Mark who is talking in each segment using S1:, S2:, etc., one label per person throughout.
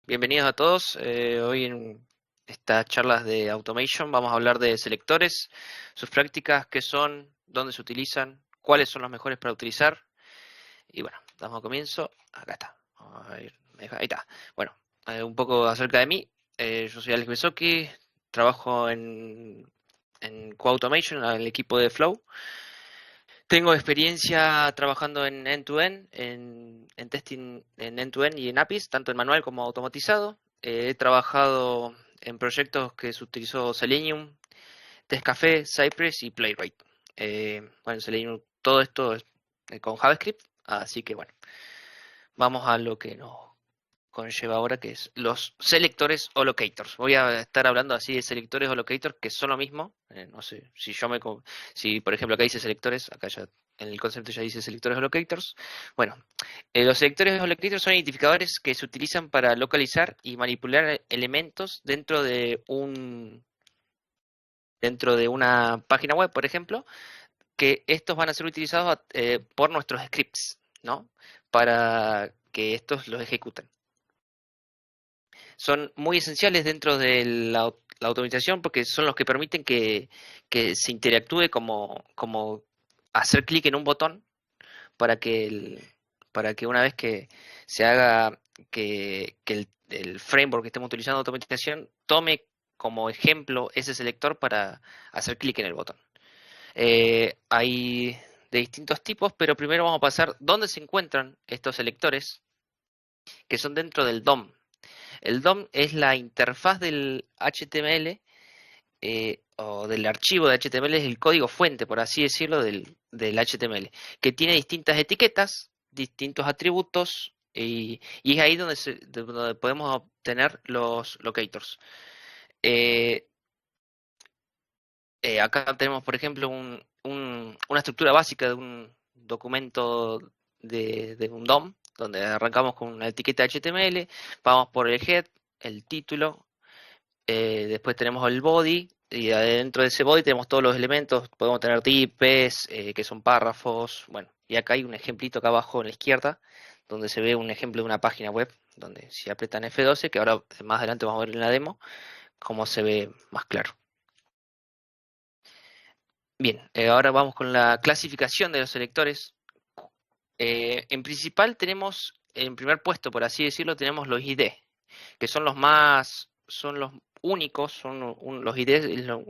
S1: Bienvenidos a todos. Hoy en estas charlas de automation vamos a hablar de selectores, sus prácticas, qué son, dónde se utilizan, cuáles son los mejores para utilizar. Y bueno, damos comienzo. Acá está. Vamos a ir, ahí está. Bueno, un poco acerca de mí. Yo soy Alex Besoki, trabajo en Co-Automation, en el equipo de Flow. Tengo experiencia trabajando en end-to-end, en testing en end-to-end y en APIs, tanto en manual como automatizado. He trabajado en proyectos que se utilizó Selenium, Testcafe, Cypress y Playwright. Bueno, Selenium, todo esto es con JavaScript, así que bueno, vamos a lo que nos conlleva ahora, que es los selectores o locators. Voy a estar hablando así de selectores o locators, que son lo mismo. No sé, si por ejemplo acá dice selectores, acá ya en el concepto ya dice selectores o locators. Bueno, los selectores o locators son identificadores que se utilizan para localizar y manipular elementos dentro de una página web, por ejemplo, que estos van a ser utilizados por nuestros scripts, ¿no? Para que estos los ejecuten. Son muy esenciales dentro de la automatización porque son los que permiten que se interactúe como hacer clic en un botón para para que una vez que se haga que el framework que estemos utilizando de automatización tome como ejemplo ese selector para hacer clic en el botón. Hay de distintos tipos, pero primero vamos a pasar dónde se encuentran estos selectores que son dentro del DOM. El DOM es la interfaz del HTML o del archivo de HTML, es el código fuente, por así decirlo, del HTML, que tiene distintas etiquetas, distintos atributos, y es ahí donde podemos obtener los locators. Eh, Acá tenemos, por ejemplo, una estructura básica de un documento de un DOM, donde arrancamos con una etiqueta HTML, vamos por el head, el título. Después tenemos el body y adentro de ese body tenemos todos los elementos. Podemos tener tipes, que son párrafos. Bueno, y acá hay un ejemplito acá abajo en la izquierda donde se ve un ejemplo de una página web donde si apretan F12, que ahora más adelante vamos a ver en la demo, cómo se ve más claro. Bien, ahora vamos con la clasificación de los selectores. En principal tenemos, en primer puesto, por así decirlo, tenemos los ID, que son los únicos, los IDs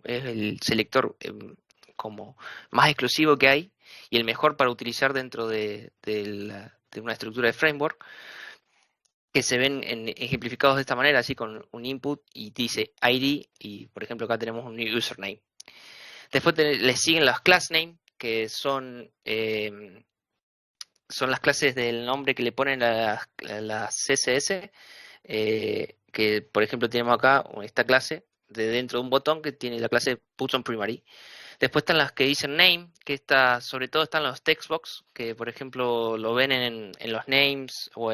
S1: es el selector como más exclusivo que hay y el mejor para utilizar dentro de una estructura de framework, que se ven ejemplificados de esta manera, así con un input y dice ID y por ejemplo acá tenemos un username. Después le siguen los class name, que son las clases del nombre que le ponen a las CSS, que por ejemplo tenemos acá esta clase de dentro de un botón que tiene la clase buttonPrimary. Después están las que dicen name, que sobre todo están los textbox, que por ejemplo lo ven en los names o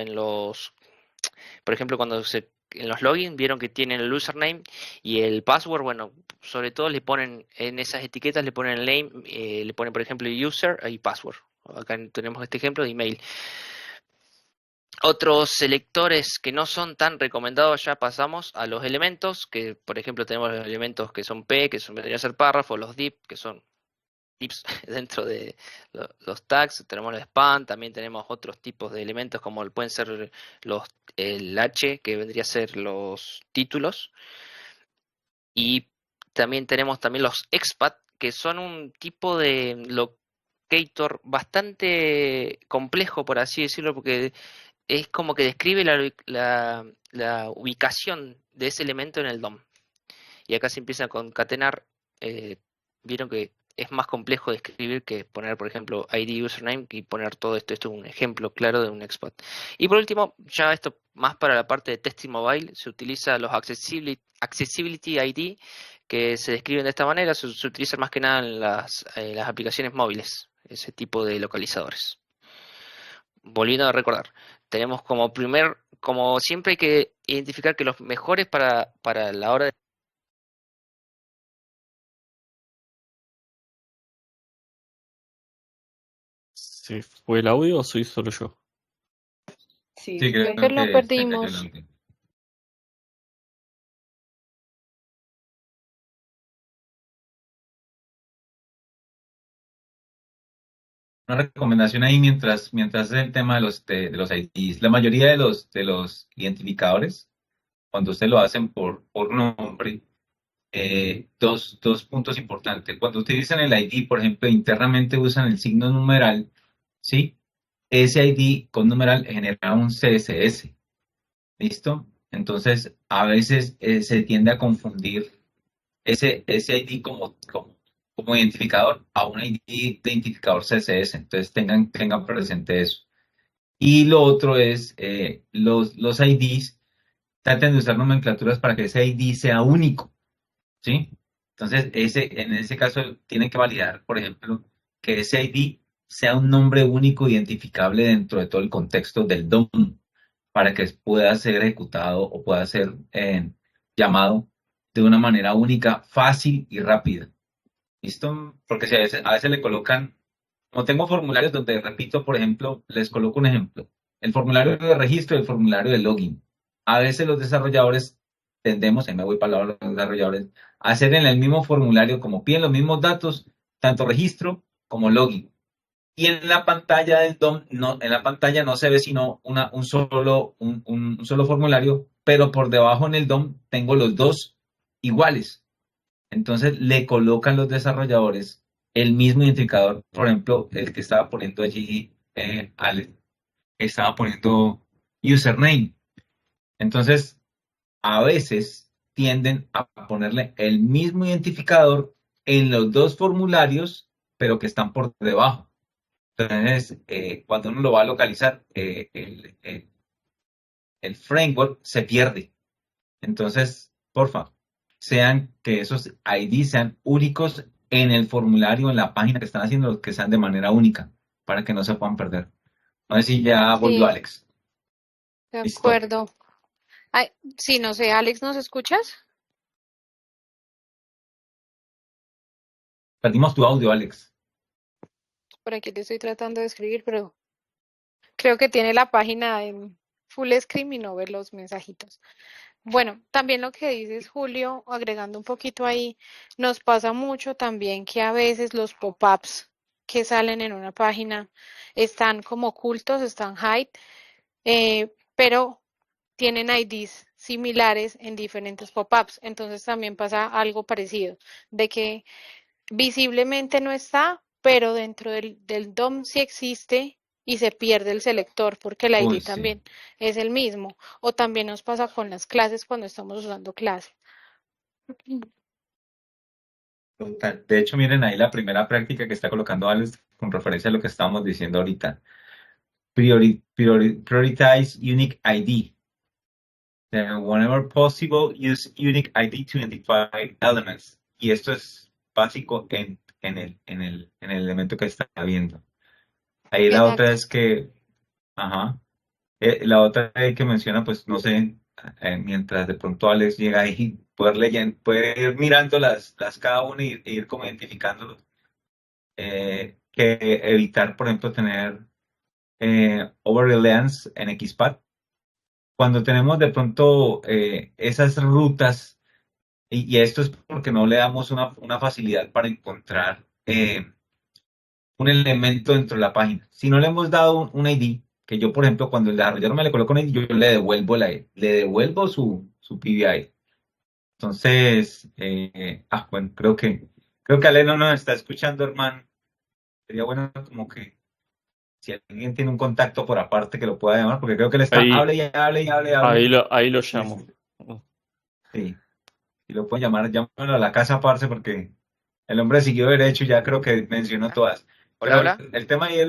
S1: por ejemplo en los logins vieron que tienen el username y el password. Bueno, sobre todo le ponen en esas etiquetas, le ponen el name, le ponen por ejemplo user y password. Acá tenemos este ejemplo de email. Otros selectores que no son tan recomendados, ya pasamos a los elementos, que por ejemplo tenemos los elementos que son P, vendrían a ser párrafos, los div, que son dips dentro de los tags, tenemos el span, también tenemos otros tipos de elementos como pueden ser el H, que vendría a ser los títulos, y también tenemos también los expat, que son un tipo de locator bastante complejo, por así decirlo, porque es como que describe la ubicación de ese elemento en el DOM. Y acá se empieza a concatenar. eh, Vieron que es más complejo de escribir que poner, por ejemplo, ID username y poner todo esto. Esto es un ejemplo claro de un expat. Y por último, ya esto más para la parte de testing mobile, se utiliza los accessibility ID, que se describen de esta manera. Se utilizan más que nada en las aplicaciones móviles, ese tipo de localizadores. Volviendo a recordar, tenemos como siempre hay que identificar que los mejores para la hora de...
S2: ¿Se fue el audio o soy solo yo?
S3: Sí,
S4: Sí,
S3: creo
S4: creo
S3: que lo
S4: que se cayó el
S3: perdimos.
S4: audio.
S3: Una recomendación ahí mientras es el tema de los IDs. La mayoría de los identificadores, cuando usted lo hacen por nombre, dos puntos importantes. Cuando utilizan el ID, por ejemplo, internamente usan el signo numeral, ¿sí? Ese ID con numeral genera un CSS, ¿listo? Entonces, a veces se tiende a confundir ese ID como identificador a un ID de identificador CSS. Entonces, tengan presente eso. Y lo otro es, los IDs, traten de usar nomenclaturas para que ese ID sea único. ¿Sí? Entonces, en ese caso, tienen que validar, por ejemplo, que ese ID sea un nombre único identificable dentro de todo el contexto del DOM para que pueda ser ejecutado o pueda ser llamado de una manera única, fácil y rápida. ¿Listo? Porque si a veces le colocan, como tengo formularios donde repito, por ejemplo, les coloco un ejemplo, el formulario de registro y el formulario de login. A veces los desarrolladores tendemos, y me voy para los desarrolladores, a hacer en el mismo formulario, como piden los mismos datos, tanto registro como login. Y en la pantalla del DOM, no, en la pantalla no se ve sino un solo formulario, pero por debajo en el DOM tengo los dos iguales. Entonces le colocan los desarrolladores el mismo identificador, por ejemplo, el que estaba poniendo allí, Alex, estaba poniendo username. Entonces, a veces tienden a ponerle el mismo identificador en los dos formularios, pero que están por debajo. Entonces, cuando uno lo va a localizar, el framework se pierde. Entonces, porfa, que esos ID sean únicos en el formulario, en la página que están haciendo, que sean de manera única, para que no se puedan perder. No sé si ya volvió
S4: Sí,
S3: Alex.
S4: de
S3: Listo.
S4: acuerdo. Ay, sí, no sé, Alex, ¿nos escuchas?
S3: Perdimos tu audio, Alex.
S4: Por aquí te estoy tratando de escribir, pero creo que tiene la página en full screen y no ve los mensajitos. Bueno, también lo que dices, Julio, agregando un poquito ahí, nos pasa mucho también que a veces los pop-ups que salen en una página están como ocultos, están hide, pero tienen IDs similares en diferentes pop-ups. Entonces también pasa algo parecido, de que visiblemente no está, pero dentro del DOM sí existe y se pierde el selector porque el
S3: Uy,
S4: ID
S3: sí.
S4: también es el mismo. O también nos pasa con las clases cuando estamos usando clase.
S3: Total. De hecho, miren ahí la primera práctica que está colocando Alex con referencia a lo que estábamos diciendo ahorita. Prioritize unique ID. Whenever possible, use unique ID to identify elements. Y esto es básico en el elemento que está viendo. Ahí la otra
S4: Exacto.
S3: es que, ajá, la otra que menciona, pues no sé, mientras de pronto Alex llega ahí, poder leyendo, puede ir mirando las cada una e ir como identificándolos. Que evitar, por ejemplo, tener overreliance en XPath. Cuando tenemos de pronto esas rutas, y esto es porque no le damos una facilidad para encontrar un elemento dentro de la página. Si no le hemos dado un ID, que yo, por ejemplo, cuando el desarrollador me le coloca un ID, yo le devuelvo su PBI. Entonces, bueno, creo que Ale no nos está escuchando, hermano. Sería bueno como que si alguien tiene un contacto por aparte que lo pueda llamar, porque creo que le está,
S2: Ahí,
S3: hable y hable y hable y
S2: ahí
S3: hable.
S2: lo
S3: Y
S2: llamo.
S3: sí, si lo pueden llamar, llámalo a la casa, parce, porque el hombre siguió derecho y ya creo que mencionó todas.
S1: Hola,
S3: Ahora,
S1: hola.
S3: el tema ahí es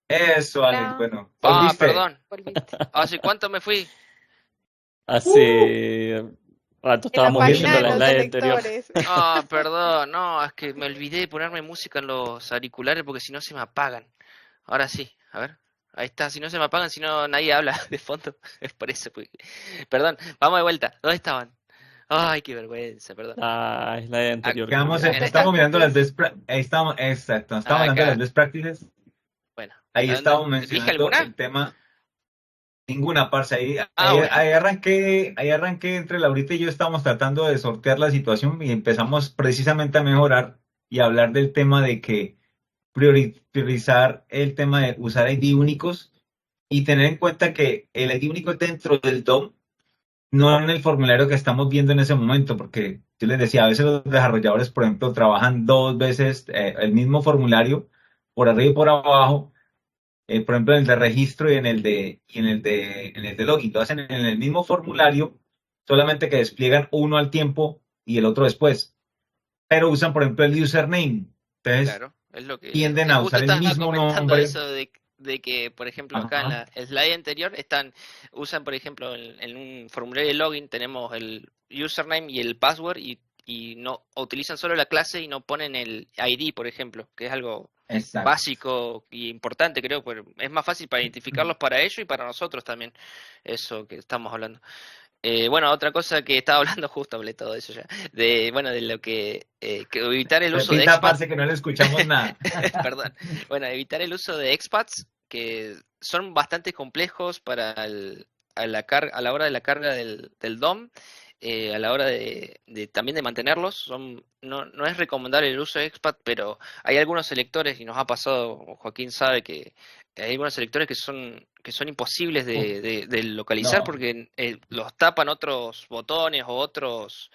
S3: eso, Alex.
S4: Hola,
S3: Bueno,
S1: Ah,
S3: ¿volviste?
S1: perdón.
S4: volviste.
S1: ¿Hace cuánto me fui?
S3: ¡Uh!
S2: Hace rato
S4: En la
S2: estábamos
S3: 10
S4: página
S2: leyendo
S4: de
S2: la
S4: los
S3: minutos.
S2: slide anterior.
S4: selectores.
S1: Ah, perdón. No, es que me olvidé de ponerme música en los auriculares porque si no se me apagan. Ahora sí, a ver. Ahí está, si no se me apagan, si no nadie habla de fondo. Es por eso. Perdón, vamos de vuelta. ¿Dónde estaban? Ay, qué vergüenza, perdón.
S2: La slide anterior,
S3: Quedamos,
S2: Julio.
S4: No te
S3: estamos mirando las
S4: preocupes.
S3: ahí estamos, exacto, estamos hablando de las
S1: Acá.
S3: best practices.
S1: Bueno,
S3: Ahí estábamos
S1: ¿dije
S3: mencionando
S1: alguna?
S3: el tema. Ninguna, parce. Ahí,
S1: Ah,
S3: ahí,
S1: bueno.
S3: ahí arranqué entre Laurita y yo estábamos tratando de sortear la situación y empezamos precisamente a mejorar y a hablar del tema de que priorizar el tema de usar ID únicos y tener en cuenta que el ID único dentro del DOM, no en el formulario que estamos viendo en ese momento, porque yo les decía, a veces los desarrolladores, por ejemplo, trabajan dos veces el mismo formulario, por arriba y por abajo, por ejemplo, en el de registro y en el de login. Lo hacen en el mismo formulario, solamente que despliegan uno al tiempo y el otro después. Pero usan, por ejemplo, el username. Entonces,
S1: Claro, es lo que
S3: tienden a
S1: justo
S3: usar el
S1: estaba
S3: mismo
S1: comentando
S3: nombre.
S1: eso de que, por ejemplo, acá en
S3: Ajá,
S1: el slide anterior usan, por ejemplo, en un formulario de login tenemos el username y el password y no utilizan solo la clase y no ponen el ID, por ejemplo, que es algo
S3: exacto.
S1: básico y importante, creo, pero es más fácil para identificarlos para ellos y para nosotros también, eso que estamos hablando. Bueno, otra cosa que estaba hablando, justo hablé todo eso ya, bueno, de lo que evitar el uso de
S3: Repita,
S1: expat,
S3: parce, que no le escuchamos nada.
S1: perdón, bueno, evitar el uso de expats que son bastante complejos para a la hora de la carga del DOM, a la hora también de mantenerlos, no es recomendable el uso de expat, pero hay algunos selectores, y nos ha pasado, Joaquín sabe que hay algunos selectores que son imposibles
S3: Uf,
S1: de localizar
S3: no,
S1: porque los tapan otros botones o otros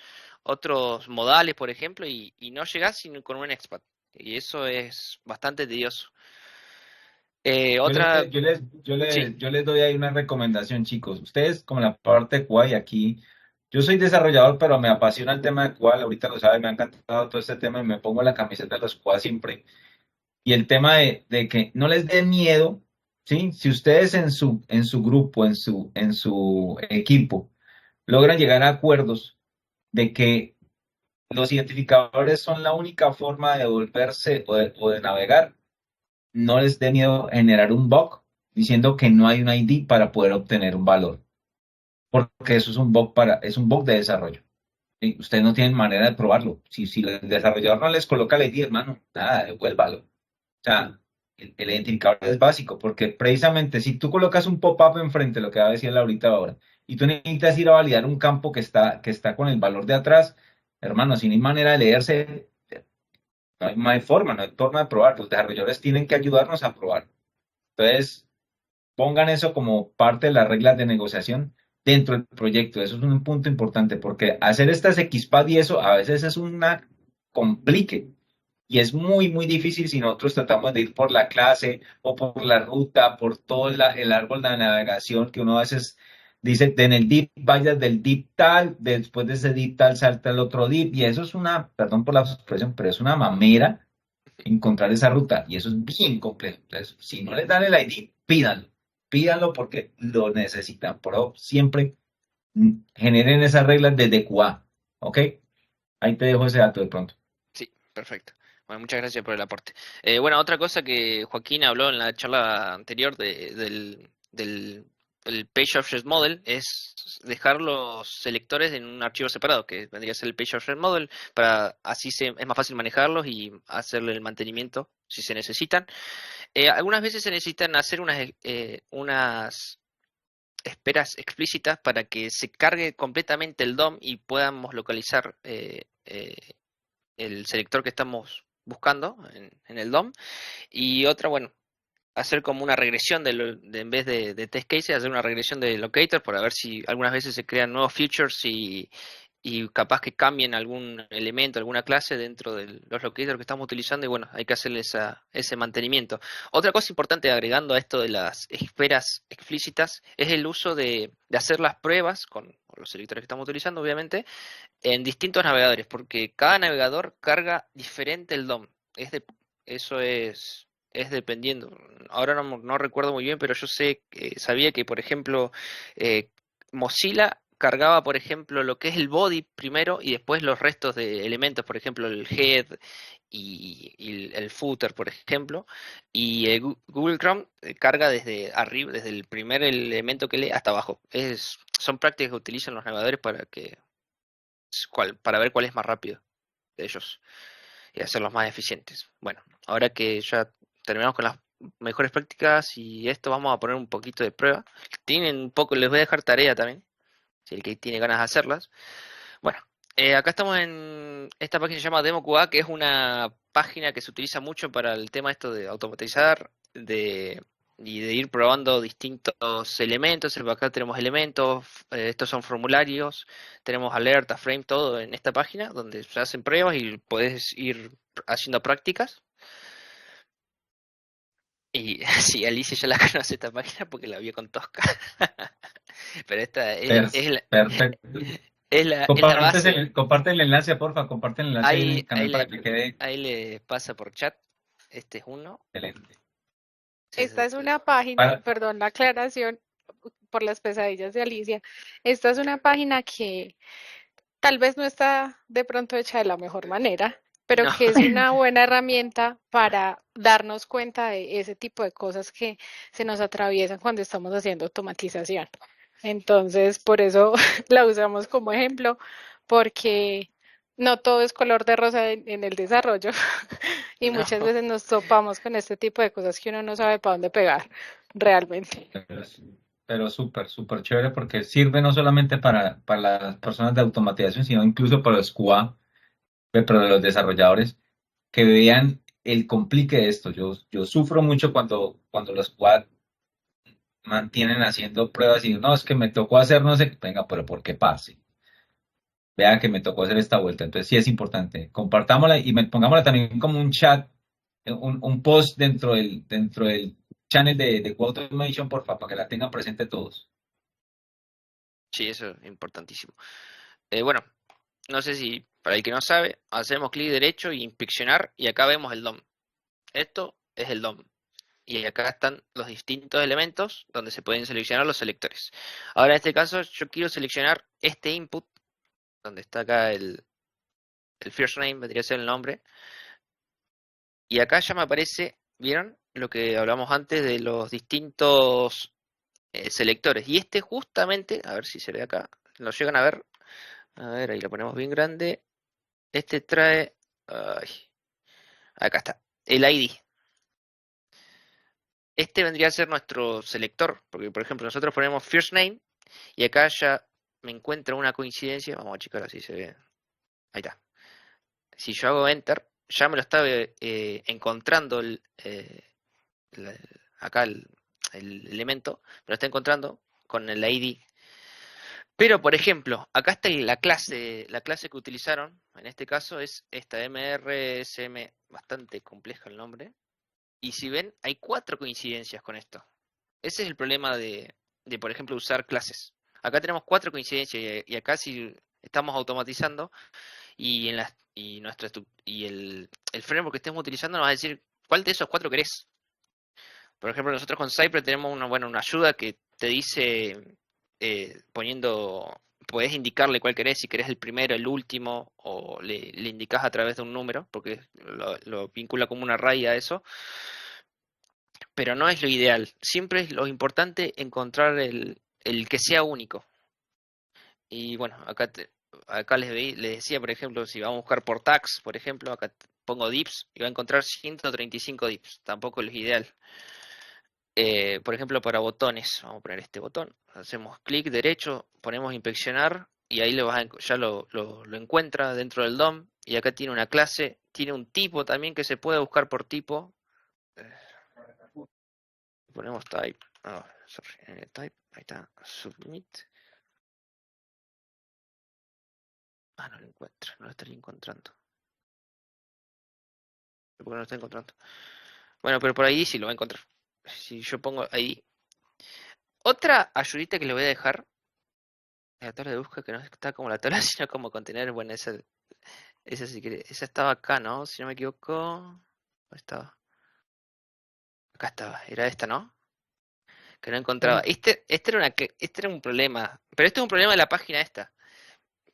S1: modales, por ejemplo, y no llegás sino con un expat. Y eso es bastante tedioso.
S3: yo
S1: Otra,
S3: les, yo les, yo
S1: sí,
S3: les, yo les doy ahí una recomendación, chicos. Ustedes, como la parte de QA y aquí, yo soy desarrollador, pero me apasiona el tema de QA. Ahorita lo saben, me ha encantado todo este tema y me pongo la camiseta de los QA siempre. Y el tema de que no les dé miedo, ¿sí? Si ustedes en su grupo, en su equipo, logran llegar a acuerdos de que los identificadores son la única forma de volverse o de navegar, no les dé miedo generar un bug diciendo que no hay un ID para poder obtener un valor, porque eso es un bug de desarrollo. ¿Sí? Ustedes no tienen manera de probarlo. Si el desarrollador no les coloca el ID, hermano, nada, devuélvalo. O sea, el identificador es básico, porque precisamente si tú colocas un pop-up enfrente, lo que va a decir Laurita ahora, y tú necesitas ir a validar un campo que está con el valor de atrás, hermano, si no hay manera de leerse, no hay forma de probar. Los desarrolladores tienen que ayudarnos a probar. Entonces, pongan eso como parte de las reglas de negociación dentro del proyecto. Eso es un punto importante, porque hacer estas XPAD y eso a veces es una complique. Y es muy, muy difícil si nosotros tratamos de ir por la clase o por la ruta, por todo el árbol de navegación que uno a veces dice, en el div vayas del div tal, después de ese div tal salta el otro div, y eso es perdón por la expresión, pero es una mamera encontrar esa ruta, y eso es bien complejo. Entonces, si no les dan el ID, pídanlo porque lo necesitan. Pero siempre generen esas reglas desde QA, ¿ok? Ahí te dejo ese dato de pronto.
S1: sí, perfecto. Bueno, muchas gracias por el aporte. Bueno, otra cosa que Joaquín habló en la charla anterior del el Page Object Model es dejar los selectores en un archivo separado, que vendría a ser el Page Object Model, para así es más fácil manejarlos y hacerle el mantenimiento si se necesitan. Algunas veces se necesitan hacer unas esperas explícitas para que se cargue completamente el DOM y podamos localizar el selector que estamos buscando en el DOM. Y otra, bueno, hacer como una regresión en vez de test cases, hacer una regresión de locator para ver si algunas veces se crean nuevos features y capaz que cambien algún elemento, alguna clase dentro de los locators que estamos utilizando y bueno, hay que hacerle ese mantenimiento. Otra cosa importante agregando a esto de las esperas explícitas es el uso de hacer las pruebas con los selectores que estamos utilizando, obviamente, en distintos navegadores, porque cada navegador carga diferente el DOM. Eso es dependiendo. Ahora no recuerdo muy bien, pero yo sabía que, por ejemplo, eh, Mozilla cargaba, por ejemplo, lo que es el body primero y después los restos de elementos, por ejemplo, el head y el footer, por ejemplo. Y Google Chrome carga desde arriba, desde el primer elemento que lee hasta abajo. Son prácticas que utilizan los navegadores para ver cuál es más rápido de ellos y hacerlos más eficientes. Bueno, ahora que ya terminamos con las mejores prácticas y esto, vamos a poner un poquito de prueba. Les voy a dejar tarea también, si el que tiene ganas de hacerlas. Bueno, Acá estamos en esta página que se llama DemoQA, que es una página que se utiliza mucho para el tema esto de automatizar y de ir probando distintos elementos. Acá tenemos elementos, estos son formularios, tenemos alerta, frame, todo en esta página donde se hacen pruebas y podés ir haciendo prácticas. Y sí, Alicia ya la conoce esta página porque la vio con Tosca. Pero esta
S3: Perfecto.
S1: es la base.
S3: Comparte el enlace, porfa, comparte el enlace ahí en el canal para
S1: Ahí
S3: que quede
S1: le pasa por chat. Este es uno.
S3: excelente.
S4: Esta es una página, perdón la aclaración por las pesadillas de Alicia. Esta es una página que tal vez no está de pronto hecha de la mejor manera, pero
S1: No.
S4: que es una buena herramienta para darnos cuenta de ese tipo de cosas que se nos atraviesan cuando estamos haciendo automatización. Entonces, por eso la usamos como ejemplo, porque no todo es color de rosa en el desarrollo y
S1: No.
S4: muchas veces nos topamos con este tipo de cosas que uno no sabe para dónde pegar realmente.
S3: Pero súper chévere porque sirve no solamente para las personas de automatización, sino incluso para los QA, pero de los desarrolladores, que vean el complique de esto. Yo sufro mucho cuando los QA mantienen haciendo pruebas y no, es que me tocó hacer no sé qué, venga, pero ¿por qué pase? Vea que me tocó hacer esta vuelta. Entonces sí es importante. Compartámosla y pongámosla también como un chat, un post dentro del channel de QA Automation, por favor, para que la tengan presente todos.
S1: Sí, eso es importantísimo. Bueno, no sé si para el que no sabe, hacemos clic derecho y inspeccionar y acá vemos el DOM. Esto es el DOM. Y acá están los distintos elementos donde se pueden seleccionar los selectores. Ahora en este caso yo quiero seleccionar este input, donde está acá el first name, vendría a ser el nombre. Y acá ya me aparece, ¿vieron? Lo que hablamos antes de los distintos selectores. Y este justamente, a ver si se ve acá, lo llegan a ver. A ver, ahí lo ponemos bien grande. Este trae, ay, acá está, el ID. Este vendría a ser nuestro selector, porque por ejemplo nosotros ponemos first name y acá ya me encuentro una coincidencia. Vamos a checar así se ve. Ahí está. Si yo hago enter, ya me lo está encontrando acá el elemento, me lo está encontrando con el ID. Pero por ejemplo, acá está la clase que utilizaron, en este caso es esta MRSM, bastante compleja el nombre. Y si ven, hay 4 coincidencias con esto. Ese es el problema de por ejemplo, usar clases. Acá tenemos 4 coincidencias y acá si estamos automatizando y el framework que estemos utilizando nos va a decir cuál de esos 4 querés. Por ejemplo, nosotros con Cypress tenemos una ayuda que te dice podés indicarle cuál querés, si querés el primero, el último, o le indicás a través de un número, porque lo vincula como un array a eso. Pero no es lo ideal. Siempre es lo importante encontrar el que sea único. Y bueno, acá les decía, por ejemplo, si vamos a buscar por tags, por ejemplo, acá pongo dips y va a encontrar 135 dips. Tampoco es ideal. Por ejemplo, para botones, vamos a poner este botón. Hacemos clic derecho, ponemos inspeccionar y ahí ya lo encuentra dentro del DOM. Y acá tiene una clase, tiene un tipo también que se puede buscar por tipo. Ponemos type, type, ahí está, submit. No lo encuentro, no lo estaría encontrando. ¿Por qué no lo está encontrando? Bueno, pero por ahí sí lo va a encontrar. Si yo pongo ahí. Otra ayudita que le voy a dejar, la tabla de búsqueda que no está como la tabla, sino como contener, bueno, esa si quiere, esa estaba acá, ¿no? Si no me equivoco. ¿Dónde estaba? Acá estaba, era esta, ¿no? Que no encontraba. Este era un problema, pero este es un problema de la página esta,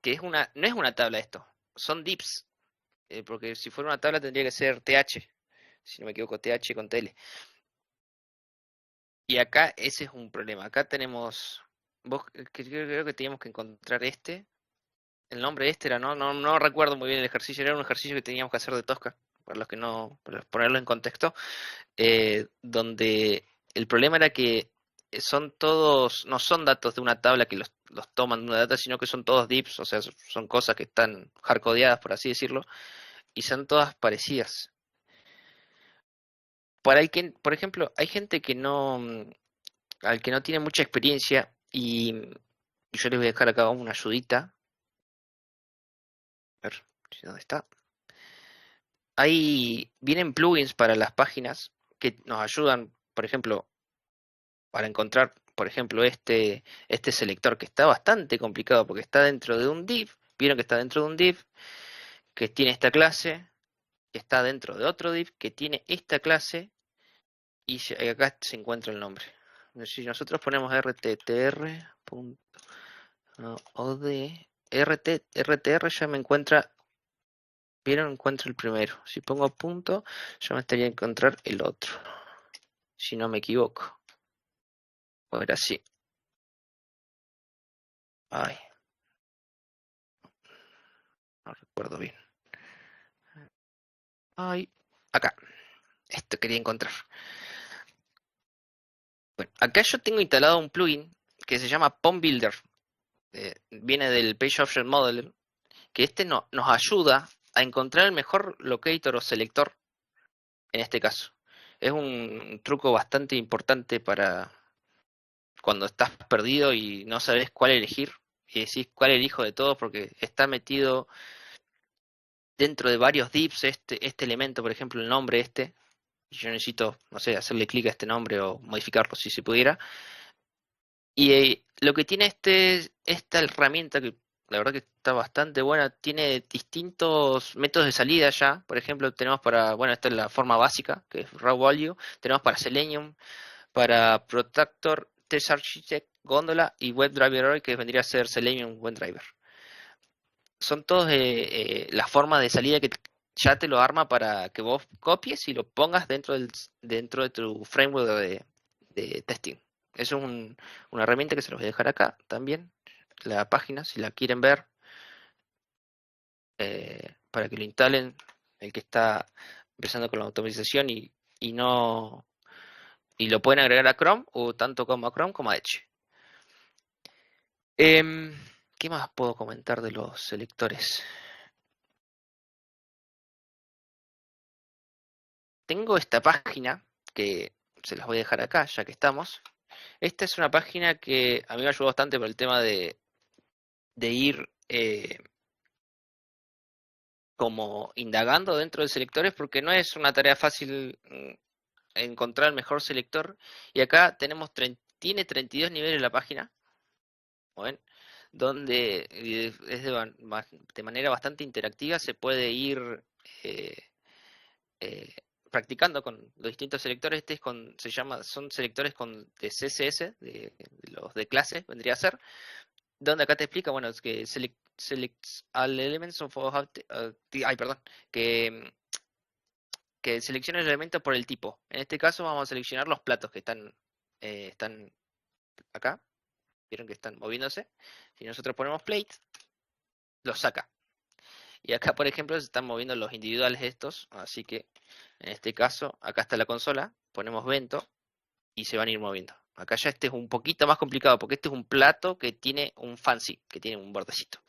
S1: que no es una tabla esto, son dips, porque si fuera una tabla tendría que ser TH, si no me equivoco, TH con TL. Y acá ese es un problema. Acá tenemos, creo que teníamos que encontrar el nombre de este era, no recuerdo muy bien el ejercicio, era un ejercicio que teníamos que hacer de Tosca, para los que no, para ponerlo en contexto, donde el problema era que son todos, no son datos de una tabla que los toman de una data, sino que son todos divs, o sea, son cosas que están hardcodeadas, por así decirlo, y son todas parecidas. Para el que, por ejemplo, hay gente que no, al que no tiene mucha experiencia, y yo les voy a dejar acá una ayudita. A ver, ¿dónde está? Vienen plugins para las páginas que nos ayudan, por ejemplo, para encontrar, por ejemplo, este selector que está bastante complicado porque está dentro de un div. Vieron que está dentro de un div que tiene esta clase, que está dentro de otro div que tiene esta clase y acá se encuentra el nombre. Si nosotros ponemos rttr.od, rtr ya me encuentra, vieron, encuentro el primero. Si pongo punto, ya me estaría a encontrar el otro, si no me equivoco. O era así. Ay, no recuerdo bien. Ay, acá. Esto quería encontrar. Bueno, acá yo tengo instalado un plugin que se llama POM Builder. Viene del Page Option Modeler, que nos ayuda a encontrar el mejor locator o selector en este caso. Es un truco bastante importante para cuando estás perdido y no sabes cuál elegir y decís cuál elijo de todos porque está metido dentro de varios divs este elemento, por ejemplo, el nombre y yo necesito, no sé, hacerle clic a este nombre o modificarlo si se pudiera. Y lo que tiene esta herramienta, que la verdad que está bastante buena, tiene distintos métodos de salida ya. Por ejemplo, tenemos bueno, esta es la forma básica, que es Raw Value. Tenemos para Selenium, para Protector, Test Architect, Gondola y WebDriver Array, que vendría a ser Selenium WebDriver. Son todos la forma de salida que ya te lo arma para que vos copies y lo pongas dentro de tu framework de testing. Eso es una herramienta que se los voy a dejar acá también, la página, si la quieren ver, para que lo instalen, el que está empezando con la automatización y no y lo pueden agregar a Chrome o tanto como a Chrome como a Edge. ¿Qué más puedo comentar de los selectores? Tengo esta página que se las voy a dejar acá ya que estamos. Esta es una página que a mí me ayudó bastante por el tema de ir como indagando dentro de selectores porque no es una tarea fácil encontrar el mejor selector. Y acá tiene 32 niveles la página, ¿ven? Donde es de manera bastante interactiva se puede ir eh, eh, practicando con los distintos selectores. Son selectores de CSS, de los de clase, vendría a ser, donde acá te explica, bueno, es que selects all elements of perdón, que selecciona el elemento por el tipo. En este caso vamos a seleccionar los platos que están acá. Vieron que están moviéndose. Si nosotros ponemos plate, los saca. Y acá, por ejemplo, se están moviendo los individuales estos. Así que, en este caso, acá está la consola. Ponemos vento y se van a ir moviendo. Acá ya este es un poquito más complicado porque este es un plato que tiene un fancy, que tiene un bordecito.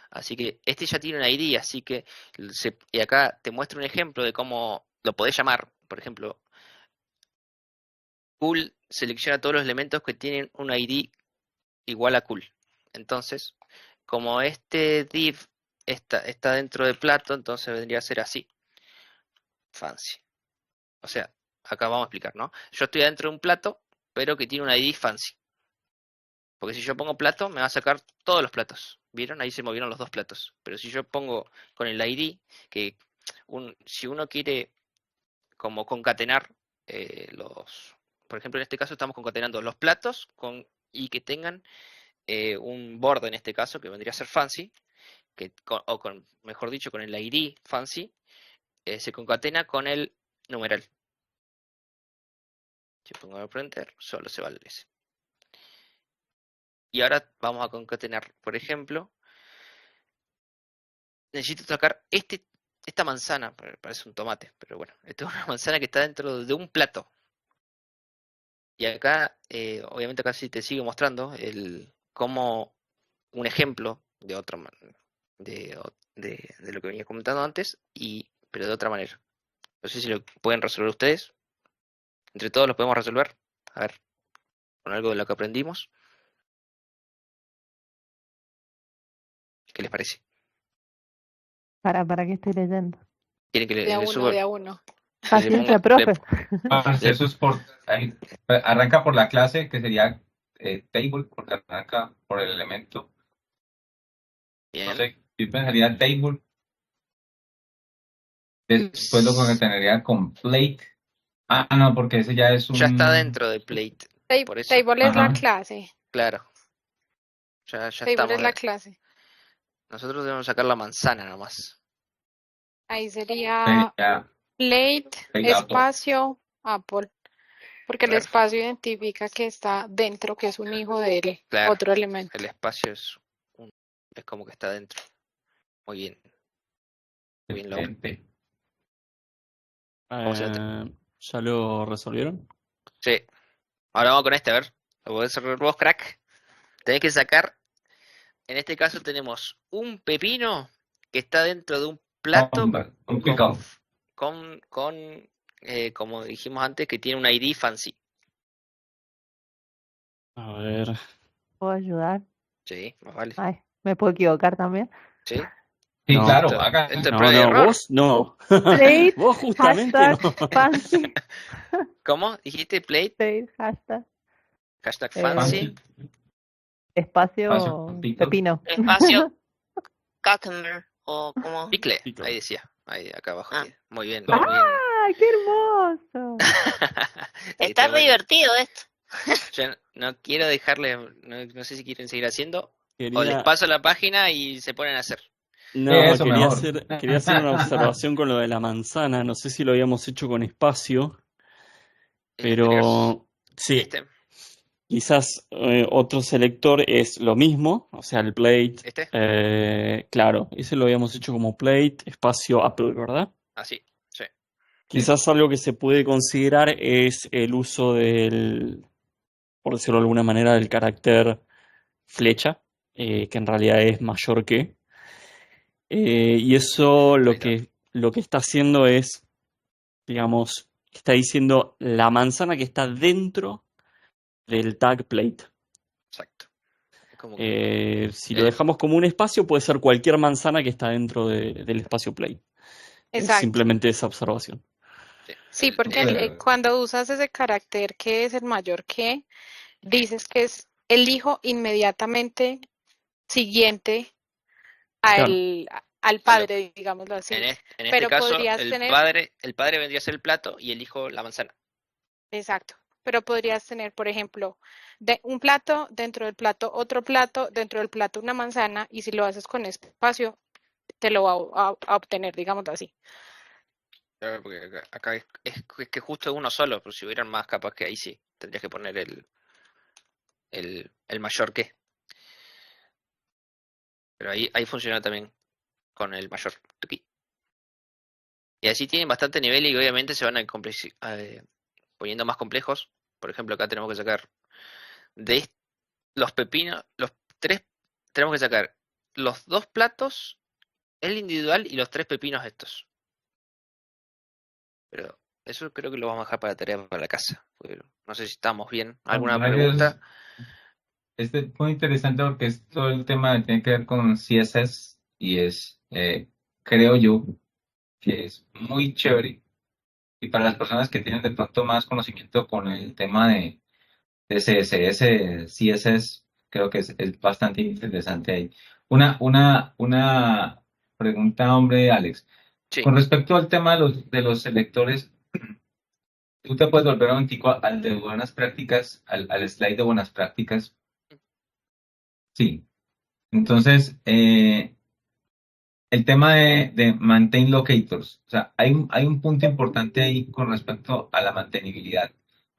S1: Así que este ya tiene un ID, así que y acá te muestro un ejemplo de cómo lo podés llamar. Por ejemplo, cool selecciona todos los elementos que tienen un ID igual a cool. Entonces, como este div está dentro de plato, entonces vendría a ser así. Fancy. O sea, acá vamos a explicar, ¿no? Yo estoy dentro de un plato, pero que tiene un ID fancy. Porque si yo pongo plato, me va a sacar todos los platos. ¿Vieron? Ahí se movieron los dos platos. Pero si yo pongo con el ID, que si uno quiere como concatenar por ejemplo, en este caso estamos concatenando los platos y que tengan un borde en este caso, que vendría a ser fancy, mejor dicho, con el ID fancy, se concatena con el numeral. Si pongo el printer, solo se va el S. Y ahora vamos a concatenar, por ejemplo, necesito sacar esta manzana, parece un tomate, pero bueno, esta es una manzana que está dentro de un plato. Y acá, obviamente acá sí te sigue mostrando cómo un ejemplo de otra de lo que venía comentando antes, pero de otra manera. No sé si lo pueden resolver ustedes. Entre todos lo podemos resolver. A ver, con algo de lo que aprendimos. ¿Qué les parece?
S5: ¿Para qué estoy leyendo?
S1: ¿Quieren que
S4: De a
S1: le
S4: uno,
S1: suba?
S4: de a uno.
S1: le
S5: Paciencia,
S1: ponga-
S5: profe.
S3: Parce, eso es arranca por la clase, que sería table, porque arranca por el elemento. No
S1: Bien.
S3: sé, yo pensaría table. Después lo concatenaría con plate. Ah, no, porque ese ya es un...
S1: Ya está dentro de plate. Por eso,
S4: Table es la
S3: Ajá.
S4: clase.
S1: claro. Ya
S4: Table
S1: estamos.
S4: es la clase.
S1: Nosotros debemos sacar la manzana nomás.
S4: Ahí sería
S3: Ya,
S4: plate,
S3: Plate Apple.
S4: espacio, Apple. Porque el
S1: Claro.
S4: espacio identifica que está dentro, que es un hijo del
S1: Claro.
S4: otro elemento.
S1: El espacio es como que está dentro. Muy bien. Muy bien, Lau.
S3: excelente.
S2: ¿Ya lo resolvieron?
S1: Sí. Ahora vamos con este, a ver. ¿Lo podés hacer vos, crack? Tenés que sacar. En este caso tenemos un pepino que está dentro de un plato
S3: Complicado.
S1: con como dijimos antes, que tiene un ID fancy.
S2: A ver.
S5: ¿Puedo ayudar?
S1: Sí, más vale.
S5: Ay, ¿me puedo equivocar también?
S1: Sí.
S3: Sí,
S2: No,
S3: claro,
S1: Esto-
S3: haga.
S1: esto es
S2: No,
S1: prueba y
S2: no,
S1: error.
S2: vos no.
S5: Plate,
S2: Vos justamente
S5: hashtag,
S2: no.
S5: fancy.
S1: ¿Cómo? ¿Dijiste plate?
S5: Plate, hashtag,
S1: Hashtag
S5: Eh,
S1: fancy.
S5: espacio,
S3: Espacio,
S5: pepino.
S6: Espacio. Cucumber o como
S1: Picle.
S2: Pickle.
S1: Ahí decía. Ahí, acá abajo.
S6: Ah.
S1: Muy bien.
S3: Ah.
S1: Muy bien.
S5: ¡Ah, qué hermoso!
S6: está re divertido esto.
S1: Yo no quiero dejarle, no sé si quieren seguir haciendo, o les
S2: Quería,
S1: paso la página y se ponen a hacer.
S2: no,
S3: Eso
S2: quería
S3: mejor.
S2: quería hacer una observación con lo de la manzana. No sé si lo habíamos hecho con espacio,
S1: En anteriores.
S2: pero sí,
S1: ¿Este?
S2: quizás otro selector es lo mismo, o sea, el plate.
S1: ¿Este?
S2: Claro, ese lo habíamos hecho como plate, espacio Apple, ¿verdad?
S1: Así, sí.
S2: Quizás algo que se puede considerar es el uso por decirlo de alguna manera, del carácter flecha, que en realidad es mayor que. Y eso
S1: Ahí está.
S2: lo que está haciendo es, digamos, está diciendo la manzana que está dentro del tag plate.
S1: Exacto. Es como que
S2: Si lo dejamos como un espacio, puede ser cualquier manzana que está dentro del espacio plate. Es
S4: Exacto.
S2: simplemente esa observación.
S4: Sí, porque cuando usas ese carácter que es el mayor que, dices que es el hijo inmediatamente siguiente al padre, digámoslo así.
S1: en este
S4: Pero
S1: caso,
S4: podrías
S1: el
S4: tener,
S1: padre vendría a ser el plato y el hijo la manzana.
S4: exacto, pero podrías tener, por ejemplo, un plato, dentro del plato otro plato, dentro del plato una manzana, y si lo haces con espacio, te lo va a obtener, digámoslo así.
S1: Claro, porque acá es que justo uno solo, pero si hubieran más, capaz que ahí sí, tendrías que poner el mayor que. Pero ahí funciona también con el mayor. Tuki. Y así tienen bastante nivel y obviamente se van a poniendo más complejos. Por ejemplo, acá tenemos que sacar los pepinos, los tres, tenemos que sacar los dos platos, el individual y los tres pepinos estos. Pero eso creo que lo vamos a dejar para tarea para la casa. No sé si estamos bien. ¿Alguna pregunta?
S3: Este es muy interesante porque es todo el tema que tiene que ver con CSS y es, creo yo, que es muy chévere. Y para las personas que tienen de pronto más conocimiento con el tema de CSS, CSS, creo que es bastante interesante ahí. Una pregunta, hombre, Alex.
S1: Sí.
S3: Con respecto al tema de los selectores, tú te puedes volver un momentico al de buenas prácticas, al slide de buenas prácticas. Sí. Entonces, el tema de maintain locators, o sea, hay un punto importante ahí con respecto a la mantenibilidad.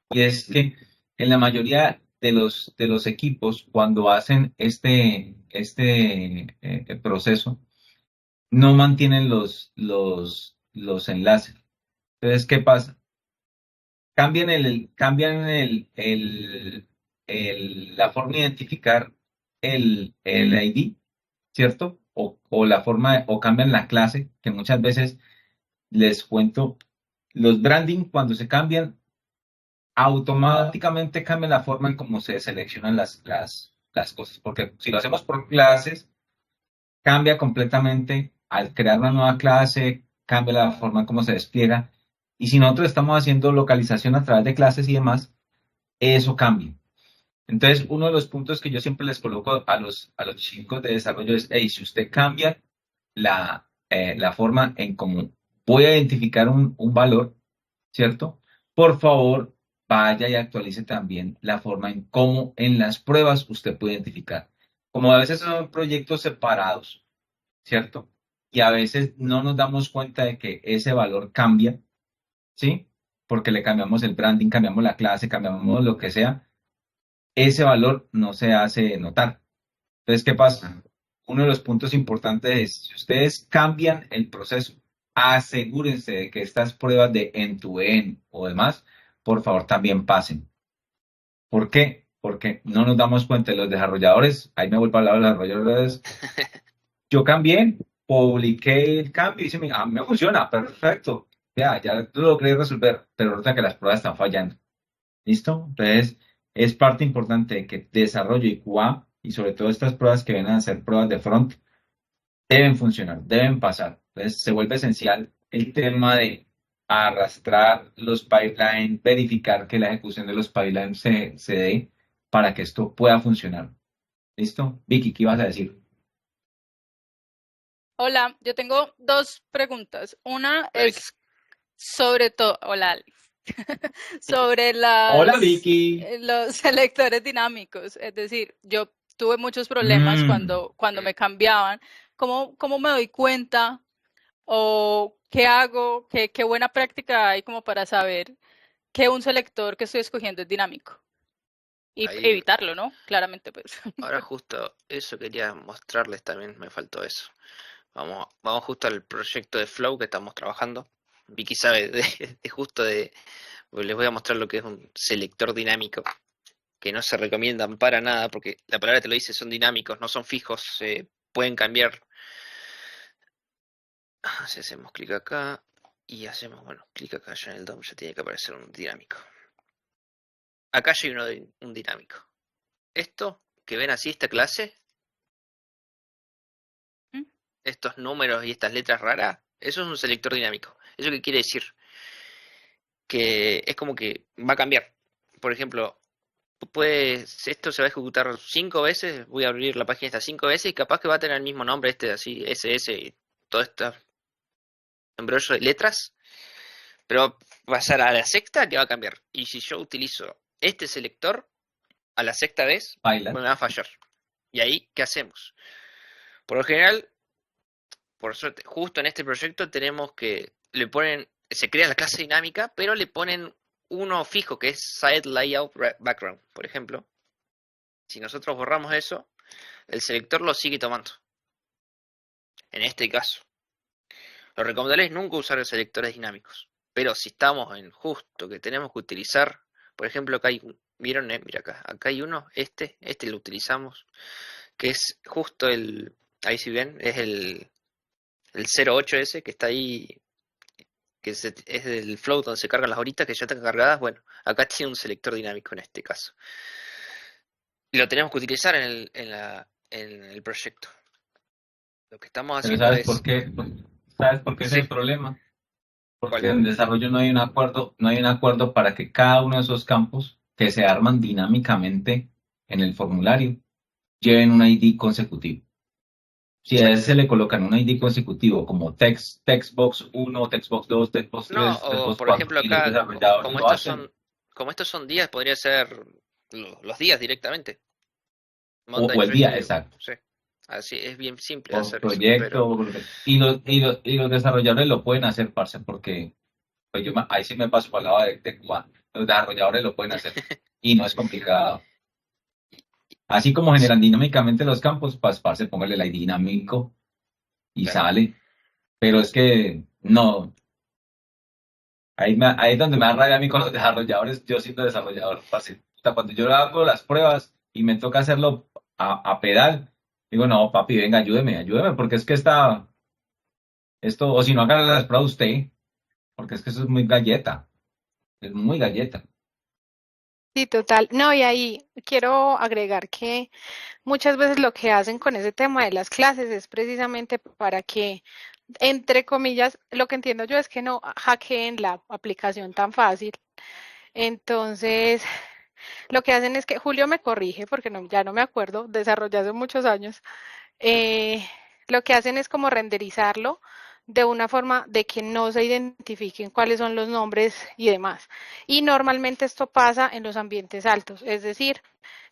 S3: Y es que en la mayoría de los equipos, cuando hacen este proceso, no mantienen los enlaces. Entonces, ¿qué pasa? la forma de identificar el ID, ¿cierto? O la forma, o cambian la clase, que muchas veces les cuento, los branding cuando se cambian, automáticamente cambia la forma en cómo se seleccionan las cosas, porque si lo hacemos por clases, cambia completamente al crear una nueva clase, cambia la forma en cómo se despliega, y si nosotros estamos haciendo localización a través de clases y demás, eso cambia. Entonces, uno de los puntos que yo siempre les coloco a los chicos de desarrollo es, hey, si usted cambia la forma en cómo voy a identificar un valor, ¿cierto? Por favor, vaya y actualice también la forma en cómo en las pruebas usted puede identificar. Como a veces son proyectos separados, ¿cierto? Y a veces no nos damos cuenta de que ese valor cambia, ¿sí? Porque le cambiamos el branding, cambiamos la clase, cambiamos lo que sea, ese valor no se hace notar. Entonces, ¿qué pasa? Uno de los puntos importantes es, si ustedes cambian el proceso, asegúrense de que estas pruebas de end-to-end o demás, por favor, también pasen. ¿Por qué? Porque no nos damos cuenta de los desarrolladores, ahí me vuelvo a hablar de los desarrolladores, yo cambié, publiqué el cambio y dice, a mí me funciona, perfecto, ya lo logré resolver, pero resulta que las pruebas están fallando. ¿Listo? Entonces, es parte importante de que desarrollo y QA, y sobre todo estas pruebas que vienen a ser pruebas de front, deben funcionar, deben pasar. Entonces, se vuelve esencial el tema de arrastrar los pipelines, verificar que la ejecución de los pipelines se dé para que esto pueda funcionar. ¿Listo? Vicky, ¿qué ibas a decir?
S7: Hola, yo tengo dos preguntas. Una
S1: Hola, Vicky.
S7: es sobre todo, hola Ali, sobre
S3: Hola, Vicky.
S7: los selectores dinámicos. Es decir, yo tuve muchos problemas cuando me cambiaban. ¿Cómo me doy cuenta o qué hago? ¿Qué buena práctica hay como para saber que un selector que estoy escogiendo es dinámico? Y
S1: Ahí-
S7: evitarlo, ¿no? Claramente, pues.
S1: Ahora justo eso quería mostrarles también, me faltó eso. Vamos justo al proyecto de Flow que estamos trabajando. Vicky sabe les voy a mostrar lo que es un selector dinámico, que no se recomiendan para nada, porque la palabra te lo dice, son dinámicos, no son fijos, pueden cambiar. Si hacemos clic acá y hacemos, clic acá ya en el DOM, ya tiene que aparecer un dinámico. Acá ya hay un dinámico. Esto que ven así, esta clase, estos números y estas letras raras, eso es un selector dinámico. ¿Eso qué quiere decir? Que es como que va a cambiar. Por ejemplo, esto se va a ejecutar 5 veces, voy a abrir la página esta 5 veces y capaz que va a tener el mismo nombre, así, SS y todo este embrollo de letras, pero va a ser a la sexta que va a cambiar. Y si yo utilizo este selector, a la sexta vez, me va a fallar. ¿Y ahí qué hacemos? Por lo general, por suerte, justo en este proyecto tenemos que se crea la clase dinámica, pero le ponen uno fijo que es Site Layout Background, por ejemplo. Si nosotros borramos eso, el selector lo sigue tomando. En este caso, lo recomendable es nunca usar selectores dinámicos. Pero si estamos en justo que tenemos que utilizar, por ejemplo, acá hay, ¿vieron? Mira acá hay uno, este lo utilizamos, que es justo ahí si ven, es el 08S que está ahí, que es del flow donde se cargan las horitas que ya están cargadas. Bueno, acá tiene un selector dinámico en este caso. Y lo tenemos que utilizar en el proyecto. Lo que estamos haciendo
S3: ¿Sabes por qué? ¿Sabes por qué es el problema? Porque en desarrollo no hay un acuerdo para que cada uno de esos campos que se arman dinámicamente en el formulario lleven un ID consecutivo. Si a ese se le colocan un ID consecutivo como textbox 1, textbox 2, textbox 3,
S1: No,
S3: textbox
S1: o por
S3: 4,
S1: ejemplo
S3: y los
S1: acá,
S3: desarrolladores
S1: como estos son días, podría ser los días directamente.
S3: o
S1: Monday,
S3: el día,
S1: Tuesday,
S3: exacto.
S1: sí. Así es bien simple
S3: Por
S1: hacer
S3: proyecto, y los desarrolladores lo pueden hacer, parce, porque pues ahí sí me paso para el lado de Cuba. Los desarrolladores lo pueden hacer y no es complicado. Así como generan dinámicamente los campos, parce, póngale el ID dinámico y
S1: Claro.
S3: sale. Pero es que no. Ahí es donde me da rabia a mí con los desarrolladores, yo siendo desarrollador, parce. O sea, cuando yo hago las pruebas y me toca hacerlo a pedal, digo, no, papi, venga, ayúdeme, porque es que esto, o si no, haga las pruebas usted, porque es que eso es muy galleta, es muy galleta.
S4: Sí, total. No, y ahí quiero agregar que muchas veces lo que hacen con ese tema de las clases es precisamente para que, entre comillas, lo que entiendo yo es que no hackeen la aplicación tan fácil. Entonces, lo que hacen es que Julio me corrige porque ya no me acuerdo, desarrollé hace muchos años. Lo que hacen es como renderizarlo de una forma de que no se identifiquen cuáles son los nombres y demás. Y normalmente esto pasa en los ambientes altos, es decir,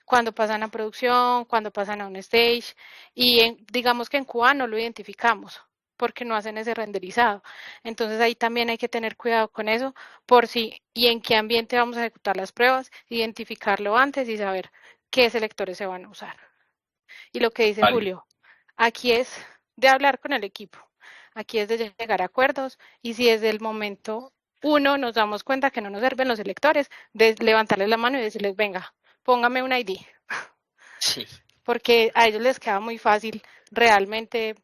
S4: cuando pasan a producción, cuando pasan a un stage, y digamos que en Cuba no lo identificamos porque no hacen ese renderizado. Entonces ahí también hay que tener cuidado con eso, por si y en qué ambiente vamos a ejecutar las pruebas, identificarlo antes y saber qué selectores se van a usar. Y lo que dice
S3: Vale.
S4: Julio, aquí es de hablar con el equipo, aquí es de llegar a acuerdos y si desde el momento uno nos damos cuenta que no nos sirven los electores, de levantarles la mano y decirles, venga, póngame un ID,
S1: Sí.
S4: porque a ellos les queda muy fácil, realmente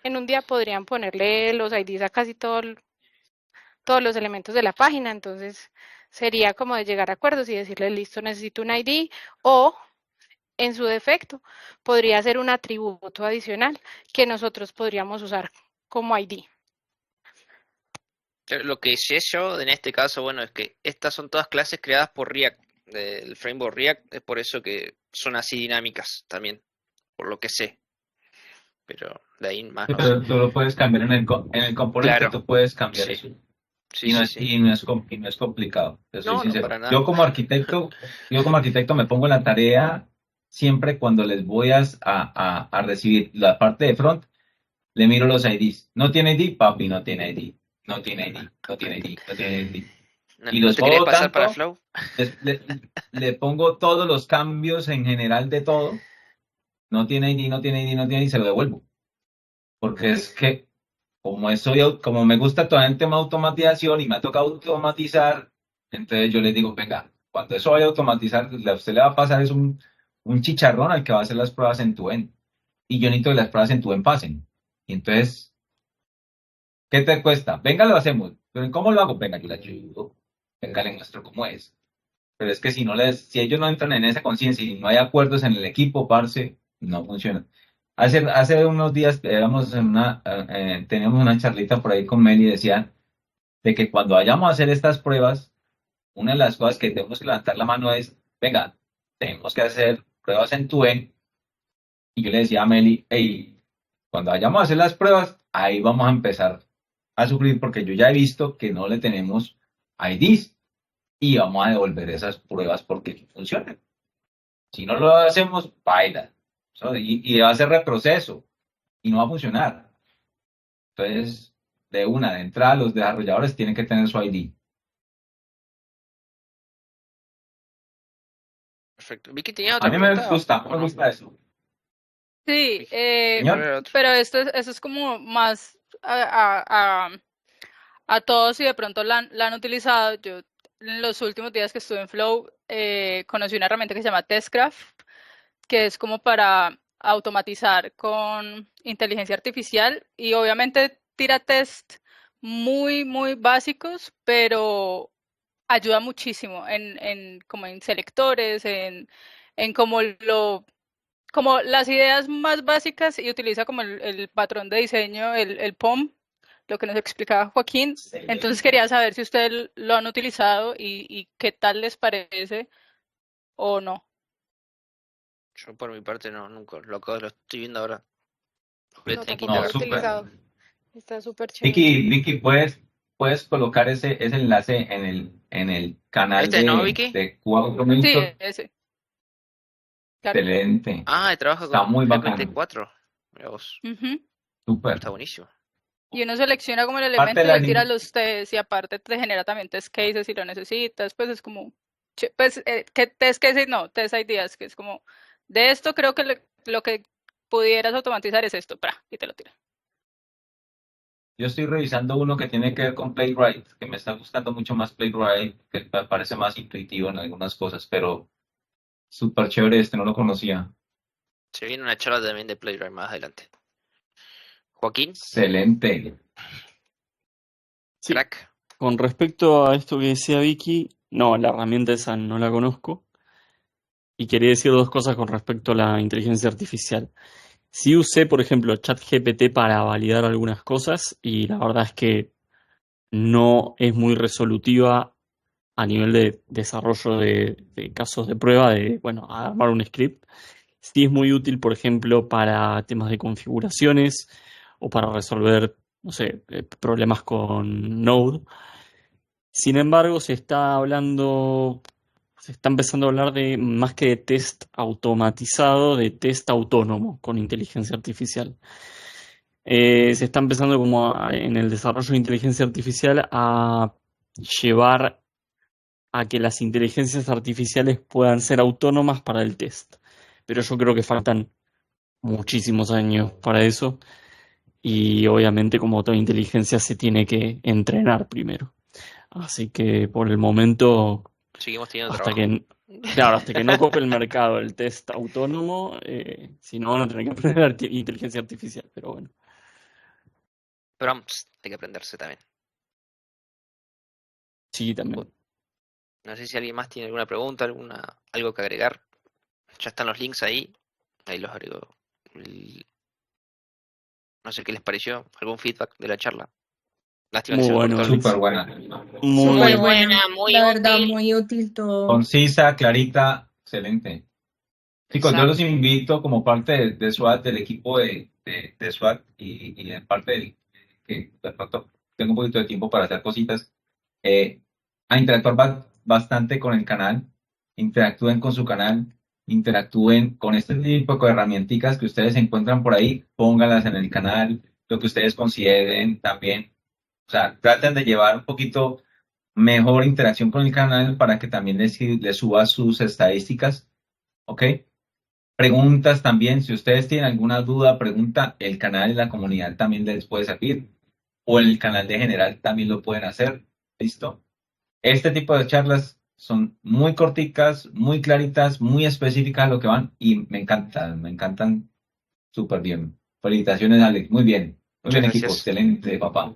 S4: en un día podrían ponerle los IDs a casi todos los elementos de la página, entonces sería como de llegar a acuerdos y decirles, listo, necesito un ID o en su defecto, podría ser un atributo adicional que nosotros podríamos usar como ID.
S1: Lo que sé yo en este caso, bueno, es que estas son todas clases creadas por React, del framework React, es por eso que son así dinámicas también, por lo que sé. Pero de ahí más no sé.
S3: Pero tú lo puedes cambiar en el componente,
S1: Claro.
S3: tú puedes cambiar
S1: Sí.
S3: eso.
S1: Sí,
S3: Y no
S1: sí,
S3: es,
S1: sí.
S3: y no es complicado, te soy
S1: No, no,
S3: sincero.
S1: para nada.
S3: Yo como arquitecto me pongo en la tarea siempre cuando les voy a recibir la parte de front, le miro los IDs. ¿No tiene ID? Papi, no tiene ID. No tiene ID, no tiene ID, no tiene ID.
S1: ¿No,
S3: Y
S1: no
S3: los
S1: te querés
S3: jodo
S1: pasar para
S3: tanto,
S1: Flow?
S3: le pongo todos los cambios en general de todo. No tiene ID, no tiene ID, no tiene ID, y se lo devuelvo. Porque es que como me gusta todo el tema de automatización y me ha tocado automatizar, entonces yo les digo, venga, cuando eso vaya a automatizar, a usted le va a pasar es un chicharrón al que va a hacer las pruebas en tu end. Y yo necesito que las pruebas en tu end pasen. Y entonces, ¿qué te cuesta? Venga, lo hacemos. Pero ¿cómo lo hago? Venga, yo le ayudo. Venga, le muestro cómo es. Pero es que si ellos no entran en esa conciencia y no hay acuerdos en el equipo, parce, no funciona. Hace unos días teníamos una charlita por ahí con Meli y decían de que cuando vayamos a hacer estas pruebas, una de las cosas que tenemos que levantar la mano es, venga, tenemos que hacer pruebas en tu end. Y yo le decía a Meli, hey, cuando vayamos a hacer las pruebas, ahí vamos a empezar a sufrir porque yo ya he visto que no le tenemos IDs y vamos a devolver esas pruebas porque no funcionan. Si no lo hacemos, baila. Y va a ser reproceso y no va a funcionar. Entonces, de entrada, los desarrolladores tienen que tener su ID.
S1: Perfecto. Vicky tenía
S3: A
S1: otra
S3: mí me
S1: pregunta.
S3: me gusta eso.
S7: Sí,
S3: Señor,
S7: pero eso es como más a todos si de pronto la han utilizado. Yo en los últimos días que estuve en Flow conocí una herramienta que se llama Testgraph, que es como para automatizar con inteligencia artificial y obviamente tira test muy, muy básicos, pero ayuda muchísimo como en selectores, en como las ideas más básicas y utiliza como el patrón de diseño, el POM, lo que nos explicaba Joaquín. Entonces quería saber si ustedes lo han utilizado y qué tal les parece o no.
S1: Yo por mi parte no, nunca. Lo estoy viendo ahora. Voy a
S4: No,
S1: tener que
S4: tampoco lo he
S3: súper.
S4: utilizado. Está súper chévere.
S3: Vicky, puedes colocar ese enlace en el canal
S1: ¿Este no, Vicky?
S3: de Cuba
S7: Sí,
S3: Automation.
S7: ese. Claro.
S3: Excelente.
S1: Ah, trabaja
S3: Está
S1: con
S3: muy
S1: GPT
S3: bacano.
S1: 4. Mira vos.
S7: Ujú.
S3: Súper.
S1: Está buenísimo.
S7: Y uno selecciona como el
S3: Parte
S7: elemento
S3: de
S7: y
S3: la
S7: él tira los tests y aparte te genera también test cases si lo necesitas, pues es como, pues, ¿qué test cases? No, test ideas, que es como, de esto creo que lo que pudieras automatizar es esto, y te lo tira.
S3: Yo estoy revisando uno que tiene que ver con Playwright, que me está gustando mucho más Playwright, que me parece más intuitivo en algunas cosas, pero súper chévere no lo conocía.
S1: Se viene una charla también de Playwright más adelante. Joaquín,
S3: Excelente.
S2: Sí,
S1: crack.
S2: con respecto a esto que decía Vicky, no, la herramienta esa no la conozco. Y quería decir dos cosas con respecto a la inteligencia artificial. Sí usé, por ejemplo, ChatGPT para validar algunas cosas y la verdad es que no es muy resolutiva a nivel de desarrollo de casos de prueba, de, bueno, armar un script. Sí es muy útil, por ejemplo, para temas de configuraciones o para resolver, no sé, problemas con Node. Sin embargo, se está empezando a hablar de más que de test automatizado, de test autónomo con inteligencia artificial. Se está empezando en el desarrollo de inteligencia artificial a llevar a que las inteligencias artificiales puedan ser autónomas para el test. Pero yo creo que faltan muchísimos años para eso y obviamente como toda inteligencia se tiene que entrenar primero. Así que por el momento,
S1: Seguimos teniendo
S2: hasta
S1: trabajo.
S2: claro, hasta que no cope el mercado el test autónomo, si no van a tener que aprender inteligencia artificial, pero bueno.
S1: Prompts, hay que aprenderse también.
S2: Sí, también.
S1: No sé si alguien más tiene alguna pregunta, algo que agregar. Ya están los links ahí. Ahí los agrego. No sé qué les pareció. ¿Algún feedback de la charla? Lástima que
S2: Muy
S1: se me
S2: bueno.
S1: cortó el
S3: Súper buena.
S2: Muy
S6: Muy
S2: bueno.
S6: buena, muy
S8: La verdad,
S6: útil.
S8: muy útil todo.
S3: Concisa, clarita, excelente. Chicos, yo los
S6: Exacto.
S3: invito como parte de SWAT, del equipo de SWAT y en parte del que de pronto tengo un poquito de tiempo para hacer cositas, a interactuar bastante con el canal, interactúen con su canal, interactúen con este tipo de herramienticas que ustedes encuentran por ahí, pónganlas en el canal, lo que ustedes consideren también. O sea, traten de llevar un poquito mejor interacción con el canal para que también les suba sus estadísticas, ¿ok? Preguntas también, si ustedes tienen alguna duda, pregunta, el canal y la comunidad también les puede servir, o en el canal de general también lo pueden hacer, ¿listo? Este tipo de charlas son muy corticas, muy claritas, muy específicas a lo que van y me encantan súper bien. Felicitaciones, Alex, muy bien
S1: Muchas
S3: equipo,
S1: gracias.
S3: excelente, papá.